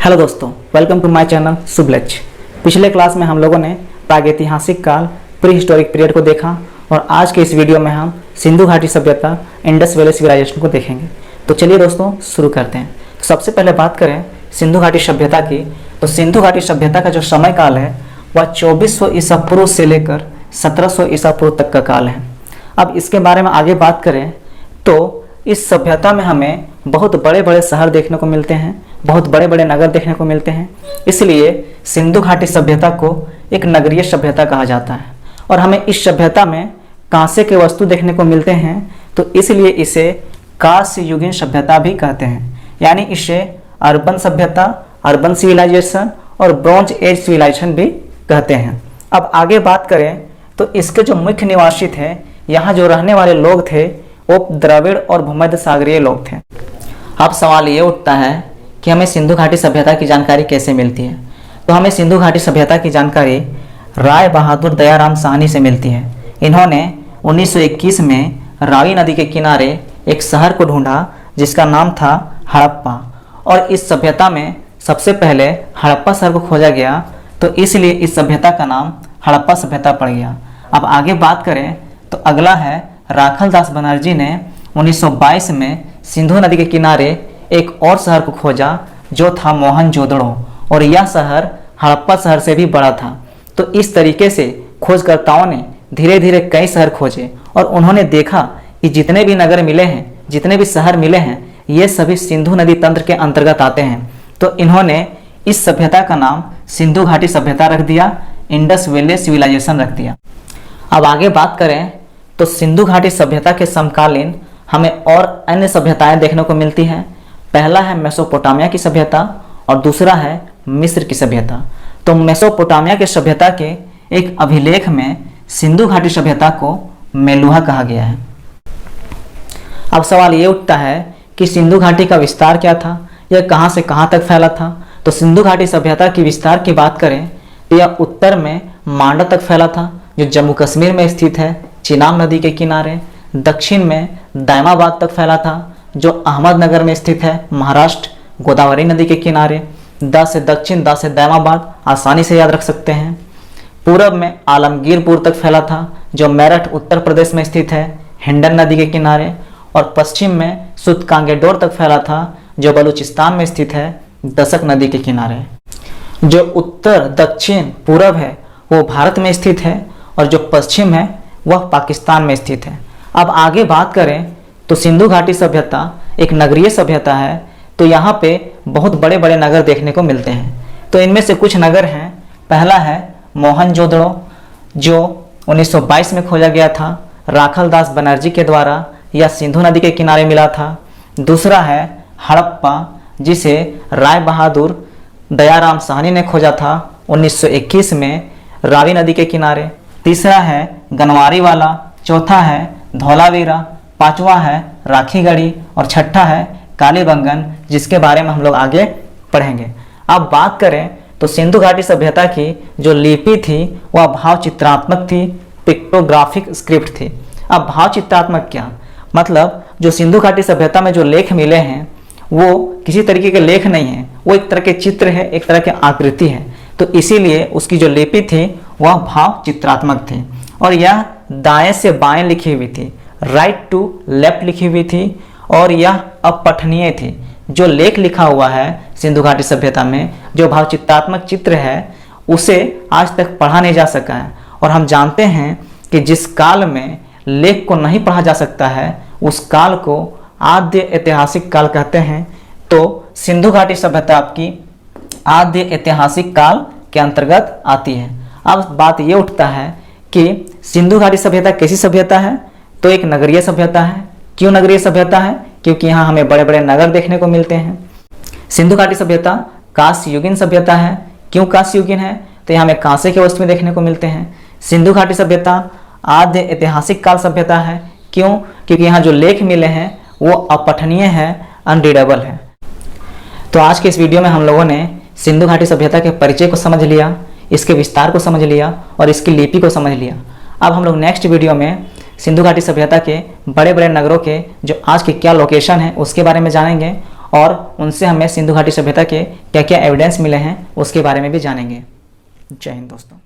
Hello दोस्तों, welcome to my channel शुभ लक्ष्य। पिछले क्लास में हम लोगों ने प्रागैतिहासिक काल प्री हिस्टोरिक पीरियड को देखा और आज के इस वीडियो में हम सिंधु घाटी सभ्यता इंडस वैली सिविलाइजेशन को देखेंगे। तो चलिए दोस्तों शुरू करते हैं। तो सबसे पहले बात करें सिंधु घाटी सभ्यता की, तो सिंधु घाटी सभ्यता का जो समय काल है वह 2400 ईसा पूर्व से लेकर 1700 ईसा पूर्व तक का काल है। अब इसके बारे में आगे बात करें तो इस सभ्यता में हमें बहुत बड़े बड़े शहर देखने को मिलते हैं, बहुत बड़े बड़े नगर देखने को मिलते हैं। इसलिए सिंधु घाटी सभ्यता को एक नगरीय सभ्यता कहा जाता है और हमें इस सभ्यता में कांसे के वस्तु देखने को मिलते हैं, तो इसलिए इसे कांस्य युगीन सभ्यता भी कहते हैं। यानी इसे अर्बन सभ्यता, अर्बन सिविलाइजेशन और ब्रॉन्ज एज सिविलाइजेशन भी कहते हैं। अब आगे बात करें तो इसके जो मुख्य निवासी थे, यहाँ जो रहने वाले लोग थे वो द्रविड़ और भूमध्य सागरीय लोग थे। अब सवाल ये उठता है कि हमें सिंधु घाटी सभ्यता की जानकारी कैसे मिलती है। तो हमें सिंधु घाटी सभ्यता की जानकारी राय बहादुर दयाराम साहनी से मिलती है। इन्होंने 1921 में रावी नदी के किनारे एक शहर को ढूंढा जिसका नाम था हड़प्पा, और इस सभ्यता में सबसे पहले हड़प्पा शहर को खोजा गया, तो इसलिए इस सभ्यता का नाम हड़प्पा सभ्यता पड़ गया। अब आगे बात करें तो अगला है राखल दास बनर्जी ने 1922 में सिंधु नदी के किनारे एक और शहर को खोजा जो था मोहनजोदड़ो, और यह शहर हड़प्पा शहर से भी बड़ा था। तो इस तरीके से खोजकर्ताओं ने धीरे धीरे कई शहर खोजे और उन्होंने देखा कि जितने भी नगर मिले हैं, जितने भी शहर मिले हैं, ये सभी सिंधु नदी तंत्र के अंतर्गत आते हैं। तो इन्होंने इस सभ्यता का नाम सिंधु घाटी सभ्यता रख दिया, इंडस वैली सिविलाइजेशन रख दिया। अब आगे बात करें तो सिंधु घाटी सभ्यता के समकालीन हमें और अन्य सभ्यताएं देखने को मिलती हैं। पहला है मेसोपोटामिया की सभ्यता और दूसरा है मिस्र की सभ्यता। तो मेसोपोटामिया के सभ्यता के एक अभिलेख में सिंधु घाटी सभ्यता को मेलुहा कहा गया है। अब सवाल ये उठता है कि सिंधु घाटी का विस्तार क्या था, यह कहाँ से कहाँ तक फैला था। तो सिंधु घाटी सभ्यता की विस्तार की बात करें तो यह उत्तर में मांडा तक फैला था जो जम्मू कश्मीर में स्थित है चिनाब नदी के किनारे। दक्षिण में दायमाबाद तक फैला था जो अहमदनगर में स्थित है महाराष्ट्र, गोदावरी नदी के किनारे। द से दक्षिण, द से दायमाबाद आसानी से याद रख सकते हैं। पूरब में आलमगीरपुर तक फैला था जो मेरठ उत्तर प्रदेश में स्थित है हिंडन नदी के किनारे। और पश्चिम में सुतकांगेडोर तक फैला था जो बलूचिस्तान में स्थित है दसक नदी के किनारे। जो उत्तर दक्षिण पूरब है वो भारत में स्थित है और जो पश्चिम है वह पाकिस्तान में स्थित है। अब आगे बात करें तो सिंधु घाटी सभ्यता एक नगरीय सभ्यता है, तो यहाँ पे बहुत बड़े बड़े नगर देखने को मिलते हैं। तो इनमें से कुछ नगर हैं। पहला है मोहनजोदड़ो जो 1922 में खोजा गया था राखल दास बनर्जी के द्वारा, यह सिंधु नदी के किनारे मिला था। दूसरा है हड़प्पा जिसे राय बहादुर दयाराम साहनी ने खोजा था 1921 में रावी नदी के किनारे। तीसरा है गनवारी वाला, चौथा है धौलावीरा, पांचवा है राखीगढ़ी और छठा है कालीबंगन, जिसके बारे में हम लोग आगे पढ़ेंगे। अब बात करें तो सिंधु घाटी सभ्यता की जो लिपि थी वह भाव चित्रात्मक थी, पिक्टोग्राफिक स्क्रिप्ट थी। अब भाव चित्रात्मक क्या मतलब, जो सिंधु घाटी सभ्यता में जो लेख मिले हैं वो किसी तरीके के लेख नहीं है, वो एक तरह के चित्र है, एक तरह की आकृति है। तो इसीलिए उसकी जो लिपि थी वह भाव चित्रात्मक थी और यह दाएं से बाएं लिखी हुई थी, राइट टू लेफ्ट लिखी हुई थी, और यह अपठनीय थी। जो लेख लिखा हुआ है सिंधु घाटी सभ्यता में, जो भाव चित्रात्मक चित्र है, उसे आज तक पढ़ा नहीं जा सका है। और हम जानते हैं कि जिस काल में लेख को नहीं पढ़ा जा सकता है उस काल को आद्य ऐतिहासिक काल कहते हैं। तो सिंधु घाटी सभ्यता आपकी आद्य ऐतिहासिक काल के अंतर्गत आती है। अब बात ये उठता है कि सिंधु घाटी सभ्यता कैसी सभ्यता है, तो एक नगरीय सभ्यता है। क्यों नगरीय सभ्यता है? क्योंकि यहाँ हमें बड़े बड़े नगर देखने को मिलते हैं। सिंधु घाटी सभ्यता कांस्य युगीन सभ्यता है। क्यों कांस्य युगीन है? तो यहाँ हमें कांसे के वस्तु देखने को मिलते हैं। सिंधु घाटी सभ्यता आद्य ऐतिहासिक काल सभ्यता है। क्यों? क्योंकि यहाँ जो लेख मिले हैं वो अपठनीय है, अनरीडेबल है। तो आज के इस वीडियो में हम लोगों ने सिंधु घाटी सभ्यता के परिचय को समझ लिया, इसके विस्तार को समझ लिया और इसकी लिपि को समझ लिया। अब हम लोग नेक्स्ट वीडियो में सिंधु घाटी सभ्यता के बड़े बड़े नगरों के जो आज के क्या लोकेशन है उसके बारे में जानेंगे और उनसे हमें सिंधु घाटी सभ्यता के क्या क्या एविडेंस मिले हैं उसके बारे में भी जानेंगे। जय हिंद दोस्तों।